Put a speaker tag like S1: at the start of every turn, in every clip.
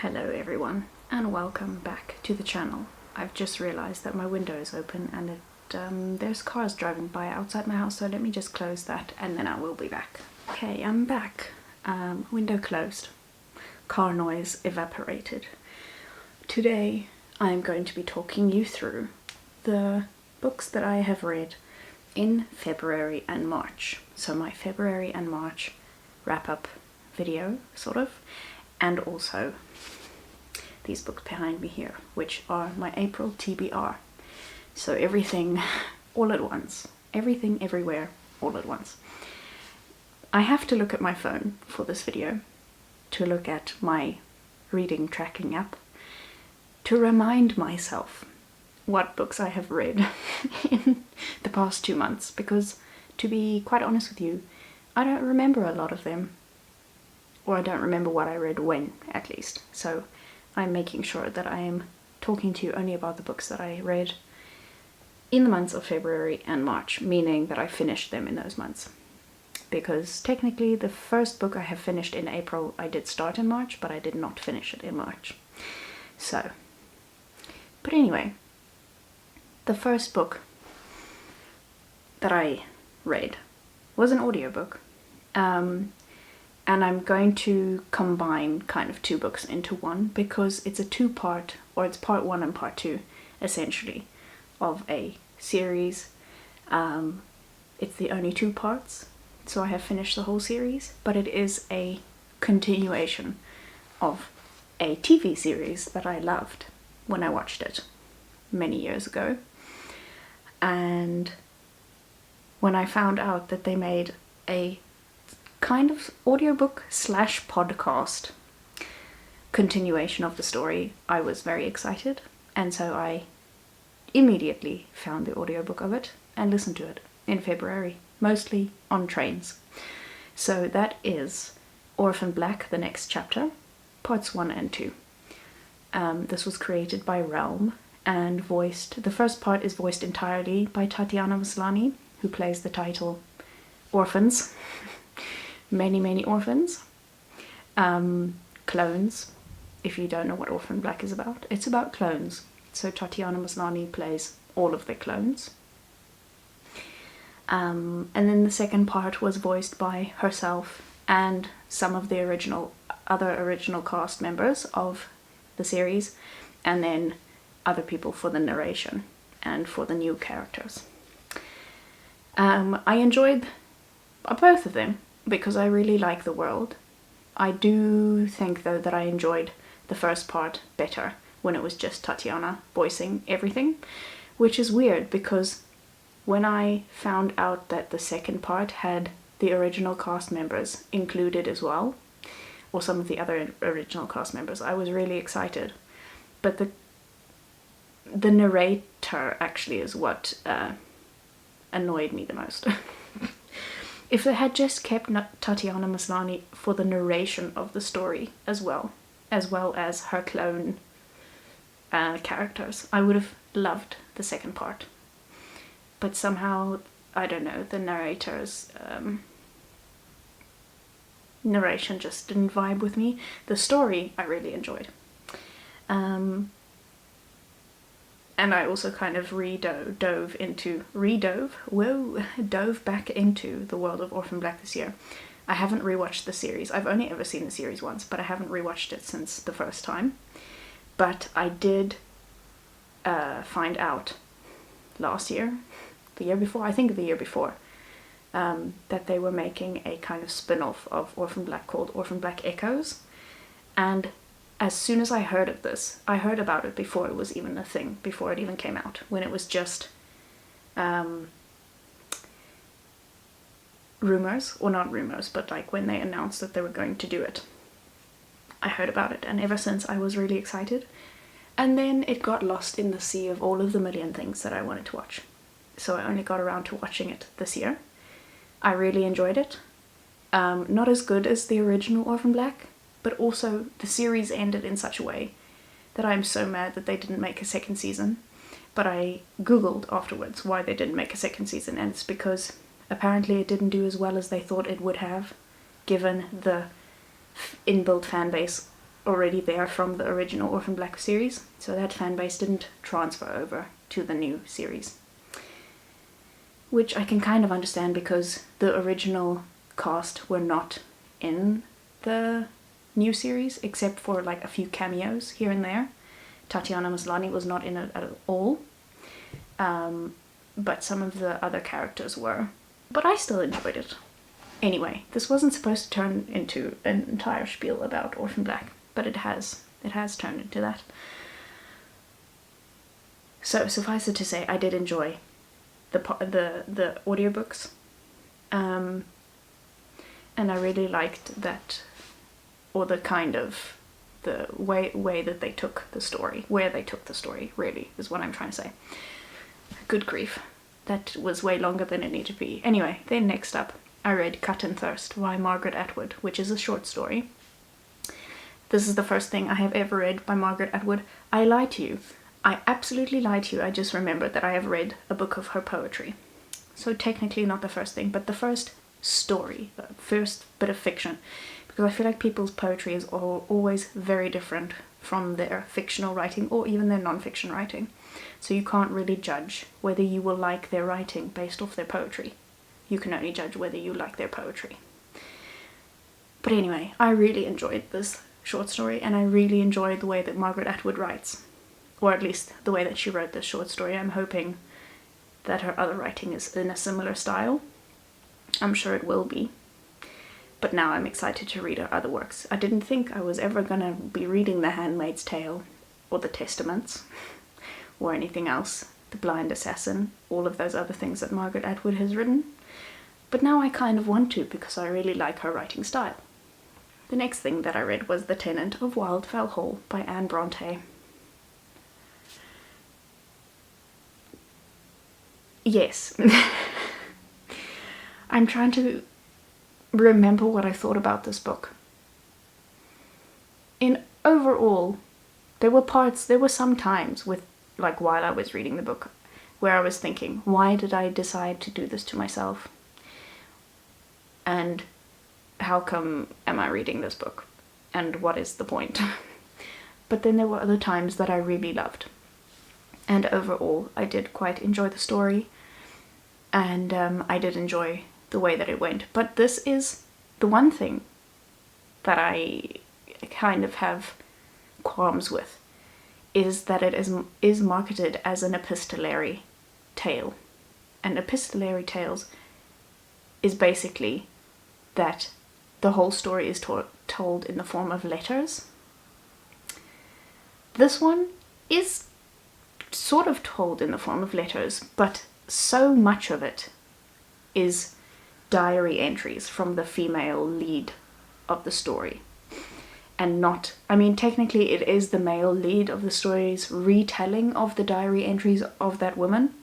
S1: Hello everyone, and welcome back to the channel. I've just realized that my window is open and there's cars driving by outside my house, so let me just close that and then I will be back. Okay, I'm back. Window closed. Car noise evaporated. Today I'm going to be talking you through the books that I have read in February and March. So my February and March wrap-up video, sort of, and also these books behind me here, which are my April TBR. So everything all at once. Everything everywhere all at once. I have to look at my phone for this video, to look at my reading tracking app, to remind myself what books I have read in the past 2 months, because to be quite honest with you, I don't remember a lot of them. Or I don't remember what I read when, at least. So I'm making sure that I am talking to you only about the books that I read in the months of February and March, meaning that I finished them in those months. Because technically the first book I have finished in April I did start in March, but I did not finish it in March. So, but anyway, the first book that I read was an audiobook. And I'm going to combine kind of two books into one, because it's a two-part, or it's part one and part two, essentially, of a series. It's the only 2 parts, so I have finished the whole series, but it is a continuation of a TV series that I loved when I watched it many years ago. And when I found out that they made a kind of audiobook slash podcast continuation of the story, I was very excited, and so I immediately found the audiobook of it and listened to it in February, mostly on trains. So that is Orphan Black, the next chapter, parts 1 and 2. This was created by Realm and voiced, the first part is voiced entirely by Tatiana Maslany, who plays the title Orphans. Many orphans. Clones, if you don't know what Orphan Black is about. It's about clones. So Tatiana Maslany plays all of the clones. And then the second part was voiced by herself and some of the other original cast members of the series, and then other people for the narration and for the new characters. I enjoyed both of them, because I really like the world. I do think though that I enjoyed the first part better when it was just Tatiana voicing everything, which is weird because when I found out that the second part had the original cast members included as well, or some of the other original cast members, I was really excited. But the narrator actually is what annoyed me the most. If they had just kept Tatiana Maslany for the narration of the story as well as her clone characters, I would have loved the second part. But somehow, I don't know, the narrator's narration just didn't vibe with me. The story I really enjoyed. And I also kind of dove back into the world of Orphan Black this year. I haven't rewatched the series. I've only ever seen the series once, but I haven't rewatched it since the first time. But I did find out last year, the year before, that they were making a kind of spin-off of Orphan Black called Orphan Black Echoes. And as soon as I heard of this, I heard about it before it was even a thing, before it even came out, when it was just rumors, or not rumors, but like when they announced that they were going to do it. I heard about it, and ever since I was really excited. And then it got lost in the sea of all of the million things that I wanted to watch. So I only got around to watching it this year. I really enjoyed it. Not as good as the original Orphan Black, but also the series ended in such a way that I'm so mad that they didn't make a second season. But I googled afterwards why they didn't make a second season, and it's because apparently it didn't do as well as they thought it would have, given the inbuilt fan base already there from the original Orphan Black series, so that fan base didn't transfer over to the new series. Which I can kind of understand, because the original cast were not in the new series, except for like a few cameos here and there. Tatiana Maslany was not in it at all, but some of the other characters were. But I still enjoyed it. Anyway, this wasn't supposed to turn into an entire spiel about Orphan Black, but it has. It has turned into that. So suffice it to say, I did enjoy the audiobooks, and I really liked that, or the kind of the way that they took the story, where they took the story, really, is what I'm trying to say. Good grief, that was way longer than it needed to be. Anyway, then next up, I read Cut and Thirst by Margaret Atwood, which is a short story. This is the first thing I have ever read by Margaret Atwood. I lied to you. I absolutely lied to you. I just remembered that I have read a book of her poetry. So technically not the first thing, but the first story, the first bit of fiction. Because I feel like people's poetry is always very different from their fictional writing, or even their non-fiction writing. So you can't really judge whether you will like their writing based off their poetry. You can only judge whether you like their poetry. But anyway, I really enjoyed this short story, and I really enjoyed the way that Margaret Atwood writes. Or at least the way that she wrote this short story. I'm hoping that her other writing is in a similar style. I'm sure it will be. But now I'm excited to read her other works. I didn't think I was ever gonna be reading The Handmaid's Tale, or The Testaments, or anything else. The Blind Assassin, all of those other things that Margaret Atwood has written. But now I kind of want to, because I really like her writing style. The next thing that I read was The Tenant of Wildfell Hall by Anne Brontë. Yes. I'm trying to remember what I thought about this book. In overall, there were some times with, like, while I was reading the book, where I was thinking, why did I decide to do this to myself? And how come am I reading this book? And what is the point? But then there were other times that I really loved. And overall, I did quite enjoy the story, and I did enjoy the way that it went. But this is the one thing that I kind of have qualms with, is that it is marketed as an epistolary tale. And epistolary tales is basically that the whole story is told in the form of letters. This one is sort of told in the form of letters, but so much of it is diary entries from the female lead of the story. And not, I mean, technically it is the male lead of the story's retelling of the diary entries of that woman,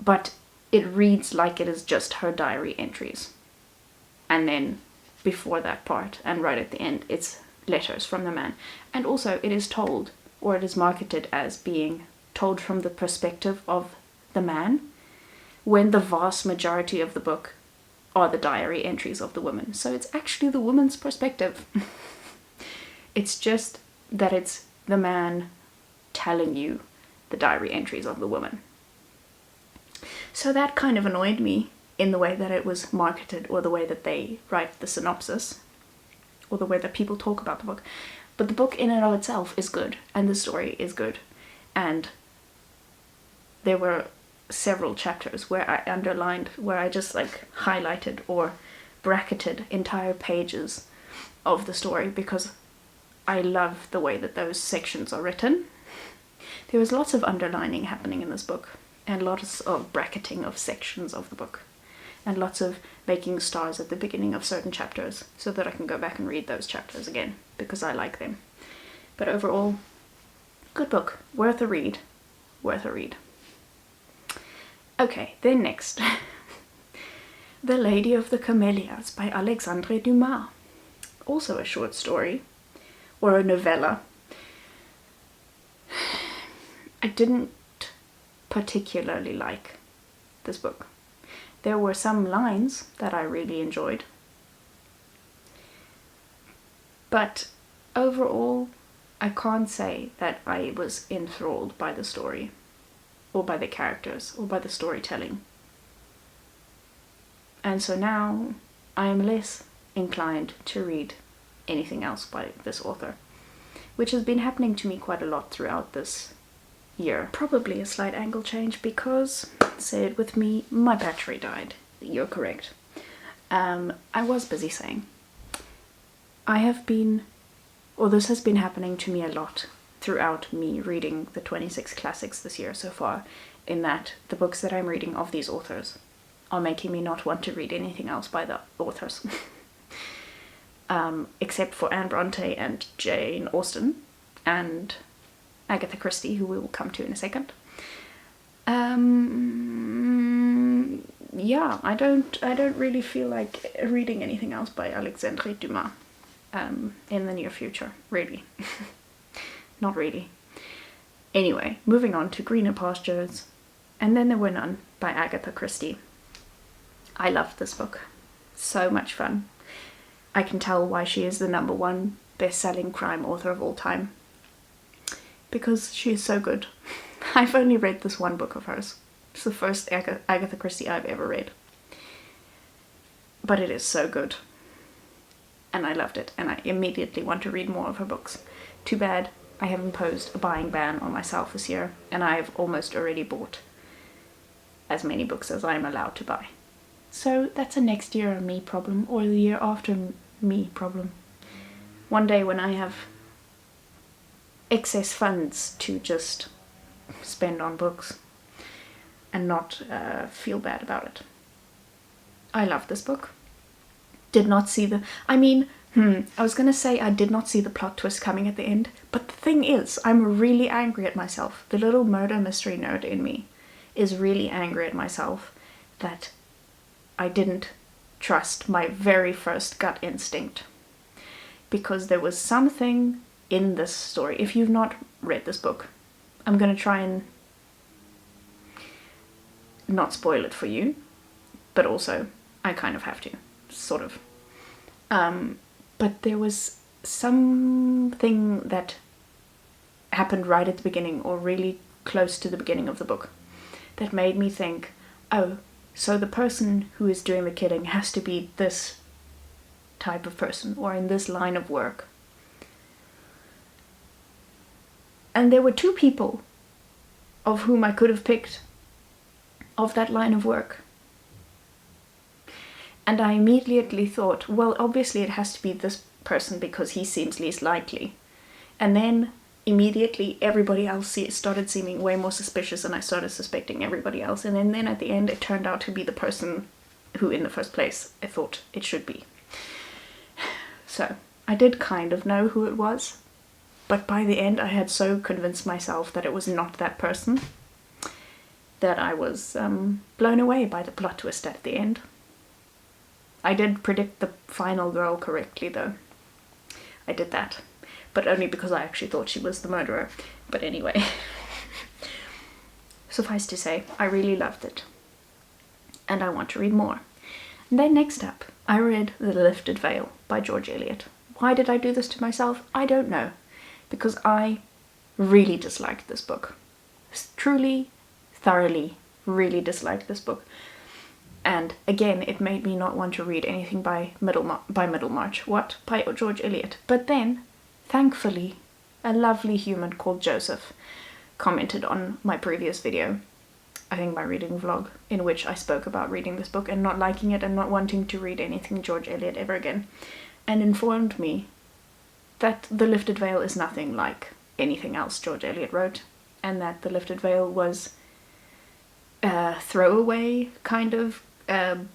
S1: but it reads like it is just her diary entries. And then before that part, and right at the end, it's letters from the man. And also it is told, or it is marketed as being told from the perspective of the man, when the vast majority of the book are the diary entries of the woman. So it's actually the woman's perspective. It's just that it's the man telling you the diary entries of the woman. So that kind of annoyed me in the way that it was marketed, or the way that they write the synopsis, or the way that people talk about the book. But the book in and of itself is good, and the story is good. And there were several chapters where I underlined, where I just like highlighted or bracketed entire pages of the story, because I love the way that those sections are written. There was lots of underlining happening in this book, and lots of bracketing of sections of the book, and lots of making stars at the beginning of certain chapters, so that I can go back and read those chapters again, because I like them. But overall, good book, worth a read, worth a read. Okay, then next, The Lady of the Camellias by Alexandre Dumas. Also a short story, or a novella. I didn't particularly like this book. There were some lines that I really enjoyed, but overall, I can't say that I was enthralled by the story, or by the characters, or by the storytelling. And so now I am less inclined to read anything else by this author, which has been happening to me quite a lot throughout this year. Probably a slight angle change because, say it with me, my battery died. You're correct. I was busy saying. I have been, or this has been happening to me a lot throughout me reading the 26 classics this year so far, in that the books that I'm reading of these authors are making me not want to read anything else by the authors. Except for Anne Brontë and Jane Austen and Agatha Christie, who we will come to in a second. Yeah, I don't really feel like reading anything else by Alexandre Dumas in the near future, really. Not really. Anyway, moving on to Greener Pastures, And Then There Were None by Agatha Christie. I loved this book. So much fun. I can tell why she is the #1 best-selling crime author of all time. Because she is so good. I've only read this one book of hers. It's the first Agatha Christie I've ever read. But it is so good. And I loved it, and I immediately want to read more of her books. Too bad I have imposed a buying ban on myself this year, and I've almost already bought as many books as I'm allowed to buy. So that's a next year me problem, or the year after me problem. One day when I have excess funds to just spend on books and not feel bad about it. I love this book. Did not see the... I was gonna say I did not see the plot twist coming at the end, but the thing is, I'm really angry at myself. The little murder mystery nerd in me is really angry at myself that I didn't trust my very first gut instinct. Because there was something in this story. If you've not read this book, I'm gonna try and not spoil it for you, but also I kind of have to, sort of. But there was something that happened right at the beginning, or really close to the beginning of the book, that made me think, oh, so the person who is doing the killing has to be this type of person, or in this line of work. And there were 2 people of whom I could have picked of that line of work. And I immediately thought, well, obviously it has to be this person because he seems least likely. And then immediately everybody else started seeming way more suspicious, and I started suspecting everybody else. And then at the end it turned out to be the person who in the first place I thought it should be. So I did kind of know who it was, but by the end I had so convinced myself that it was not that person that I was blown away by the plot twist at the end. I did predict the final girl correctly though. I did that, but only because I actually thought she was the murderer. But anyway, suffice to say, I really loved it, and I want to read more. And then next up, I read The Lifted Veil by George Eliot. Why did I do this to myself? I don't know, because I really disliked this book. Truly, thoroughly, really disliked this book. And again, it made me not want to read anything by Middlemarch. What? By George Eliot. But then, thankfully, a lovely human called Joseph commented on my previous video, I think my reading vlog, in which I spoke about reading this book and not liking it and not wanting to read anything George Eliot ever again, and informed me that The Lifted Veil is nothing like anything else George Eliot wrote, and that The Lifted Veil was a throwaway kind of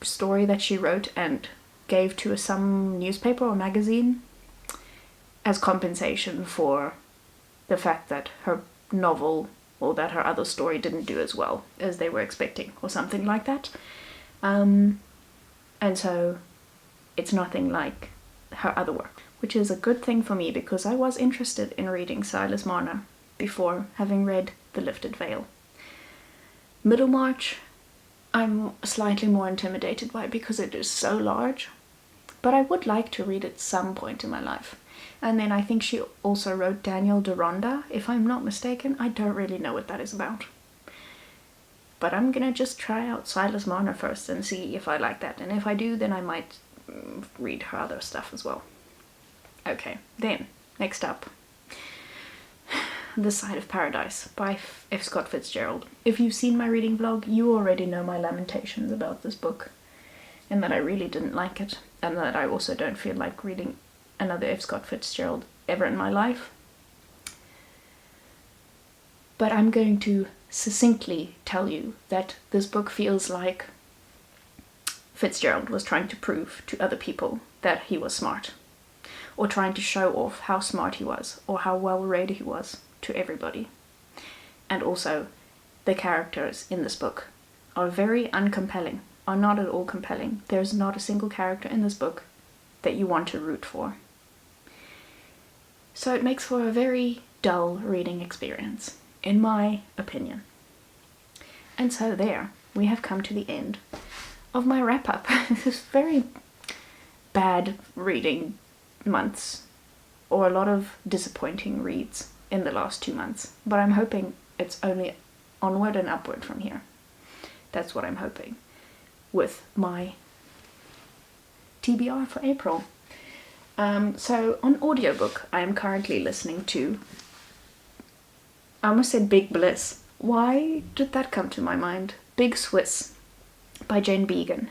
S1: story that she wrote and gave to some newspaper or magazine as compensation for the fact that her novel or that her other story didn't do as well as they were expecting, or something like that. And so it's nothing like her other work, which is a good thing for me because I was interested in reading Silas Marner before having read The Lifted Veil. Middlemarch, I'm slightly more intimidated by because it is so large, but I would like to read it some point in my life. And then I think she also wrote Daniel Deronda, if I'm not mistaken. I don't really know what that is about. But I'm gonna just try out Silas Marner first and see if I like that. And if I do, then I might read her other stuff as well. Okay, then, next up. The Side of Paradise by F. Scott Fitzgerald. If you've seen my reading vlog, you already know my lamentations about this book. And that I really didn't like it. And that I also don't feel like reading another F. Scott Fitzgerald ever in my life. But I'm going to succinctly tell you that this book feels like Fitzgerald was trying to prove to other people that he was smart, or trying to show off how smart he was, or how well read he was to everybody. And also, the characters in this book are very uncompelling, are not at all compelling. There's not a single character in this book that you want to root for. So it makes for a very dull reading experience, in my opinion. And so there, we have come to the end of my wrap-up. This very bad reading months, or a lot of disappointing reads in the last 2 months. But I'm hoping it's only onward and upward from here. That's what I'm hoping with my TBR for April. So on audiobook, I am currently listening to, I almost said Big Bliss. Why did that come to my mind? Big Swiss by Jane Beagin.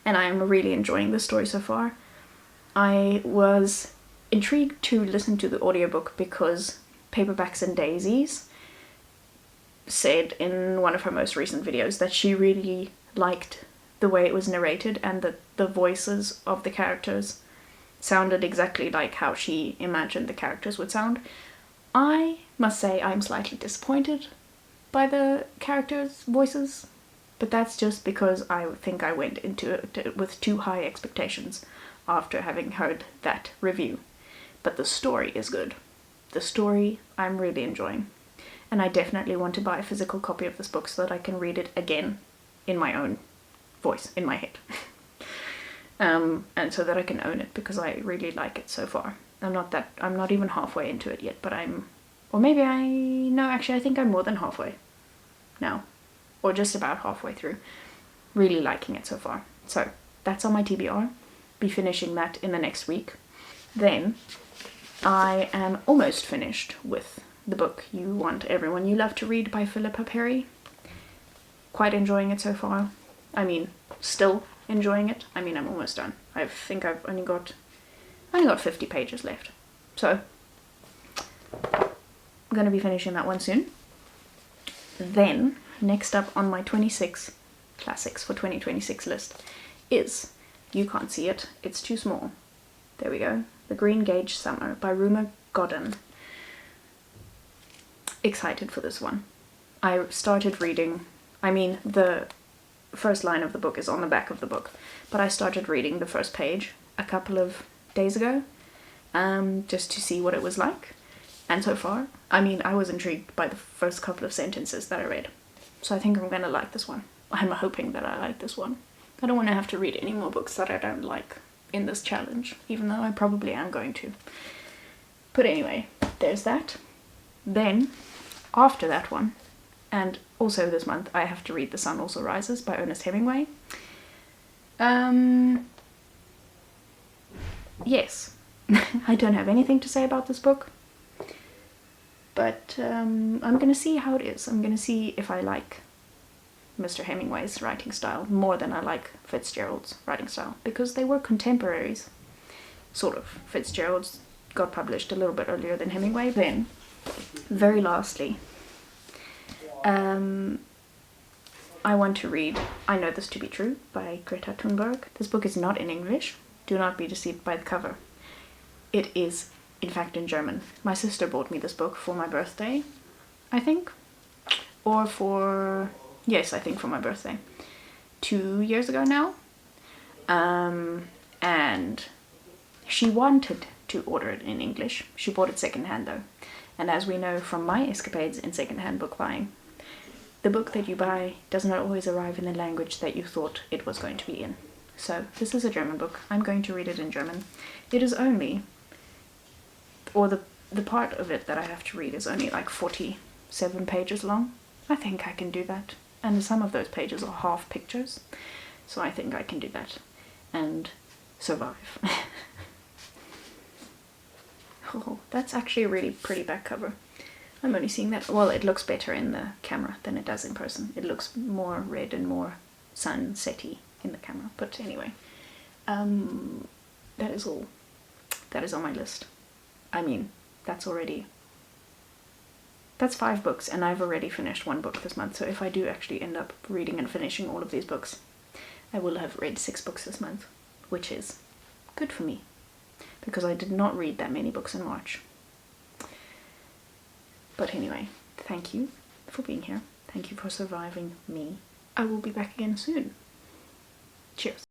S1: And I am really enjoying the story so far. I was intrigued to listen to the audiobook because Paperbacks and Daisies said in one of her most recent videos that she really liked the way it was narrated and that the voices of the characters sounded exactly like how she imagined the characters would sound. I must say I'm slightly disappointed by the characters' voices, but that's just because I think I went into it with too high expectations after having heard that review. But the story is good. The story I'm really enjoying. And I definitely want to buy a physical copy of this book so that I can read it again in my own voice, in my head. And so that I can own it, because I really like it so far. I'm not even halfway into it yet, but I think I'm more than halfway now, or just about halfway through. Really liking it so far. So that's on my TBR. Be finishing that in the next week. Then I am almost finished with the book You Want Everyone You Love to Read by Philippa Perry. Quite enjoying it so far. I mean, still enjoying it. I mean, I'm almost done. I think I've only got 50 pages left. So I'm going to be finishing that one soon. Then, next up on my 26 classics for 2026 list is, you can't see it, it's too small. There we go. The Greengage Summer by Rumer Godden. Excited for this one. I started reading, the first line of the book is on the back of the book, but I started reading the first page a couple of days ago, just to see what it was like. And so far, I was intrigued by the first couple of sentences that I read. So I think I'm gonna like this one. I'm hoping that I like this one. I don't want to have to read any more books that I don't like in this challenge, even though I probably am going to. But anyway, there's that. Then, after that one, and also this month, I have to read The Sun Also Rises by Ernest Hemingway. Yes, I don't have anything to say about this book. But I'm gonna see how it is. I'm gonna see if I like Mr. Hemingway's writing style more than I like Fitzgerald's writing style, because they were contemporaries, sort of. Fitzgerald's got published a little bit earlier than Hemingway. Then, very lastly, I want to read I Know This to Be True by Greta Thunberg. This book is not in English. Do not be deceived by the cover. It is, in fact, in German. My sister bought me this book for my birthday, I think. Or for... yes, I think for my birthday. 2 years ago now. And she wanted to order it in English. She bought it secondhand though. And as we know from my escapades in secondhand book buying, the book that you buy does not always arrive in the language that you thought it was going to be in. So this is a German book. I'm going to read it in German. It is only or the part of it that I have to read is only like 47 pages long. I think I can do that. And some of those pages are half pictures, so I think I can do that and survive. Oh, that's actually a really pretty back cover. I'm only seeing that. Well, it looks better in the camera than it does in person. It looks more red and more sunsetty in the camera. But anyway, that is all. That is on my list. I mean, that's 5 books, and I've already finished 1 book this month. So if I do actually end up reading and finishing all of these books, I will have read 6 books this month, which is good for me, because I did not read that many books in March. But anyway, thank you for being here. Thank you for surviving me. I will be back again soon. Cheers.